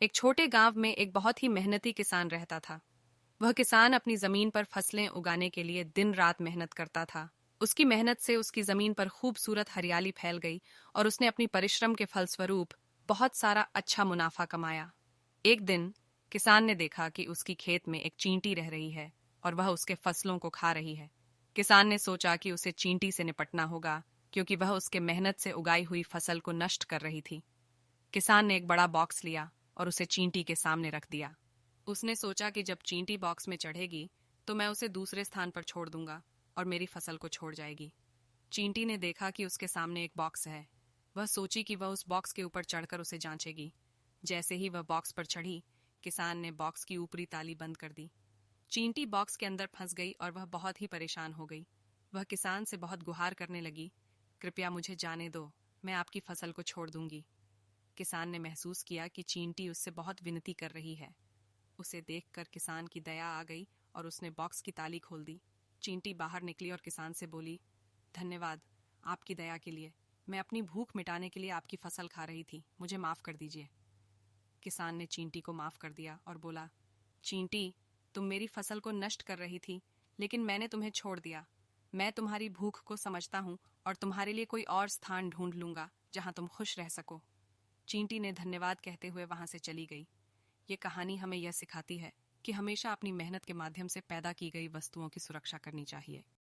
एक छोटे गांव में एक बहुत ही मेहनती किसान रहता था। वह किसान अपनी जमीन पर फसलें उगाने के लिए दिन रात मेहनत करता था। उसकी मेहनत से उसकी जमीन पर खूबसूरत हरियाली फैल गई और उसने अपनी परिश्रम के फलस्वरूप बहुत सारा अच्छा मुनाफा कमाया। एक दिन किसान ने देखा कि उसकी खेत में एक चींटी रह रही है और वह उसके फसलों को खा रही है। किसान ने सोचा कि उसे चींटी से निपटना होगा, क्योंकि वह उसके मेहनत से उगाई हुई फसल को नष्ट कर रही थी। किसान ने एक बड़ा बॉक्स लिया और उसे चींटी के सामने रख दिया। उसने सोचा कि जब चींटी बॉक्स में चढ़ेगी तो मैं उसे दूसरे स्थान पर छोड़ दूंगा और मेरी फसल को छोड़ जाएगी। चींटी ने देखा कि उसके सामने एक बॉक्स है। वह सोची कि वह उस बॉक्स के ऊपर चढ़कर उसे जांचेगी। जैसे ही वह बॉक्स पर चढ़ी, किसान ने बॉक्स की ऊपरी ताली बंद कर दी। चींटी बॉक्स के अंदर फंस गई और वह बहुत ही परेशान हो गई। वह किसान से बहुत गुहार करने लगी, कृपया मुझे जाने दो, मैं आपकी फसल को छोड़ दूंगी। किसान ने महसूस किया कि चींटी उससे बहुत विनती कर रही है। उसे देखकर किसान की दया आ गई और उसने बॉक्स की ताली खोल दी। चींटी बाहर निकली और किसान से बोली, धन्यवाद आपकी दया के लिए। मैं अपनी भूख मिटाने के लिए आपकी फसल खा रही थी, मुझे माफ कर दीजिए। किसान ने चींटी को माफ कर दिया और बोला, चींटी, तुम मेरी फसल को नष्ट कर रही थी, लेकिन मैंने तुम्हें छोड़ दिया। मैं तुम्हारी भूख को समझता हूँ और तुम्हारे लिए कोई और स्थान ढूंढ लूंगा जहां तुम खुश रह सको। चींटी ने धन्यवाद कहते हुए वहां से चली गई। ये कहानी हमें यह सिखाती है कि हमेशा अपनी मेहनत के माध्यम से पैदा की गई वस्तुओं की सुरक्षा करनी चाहिए।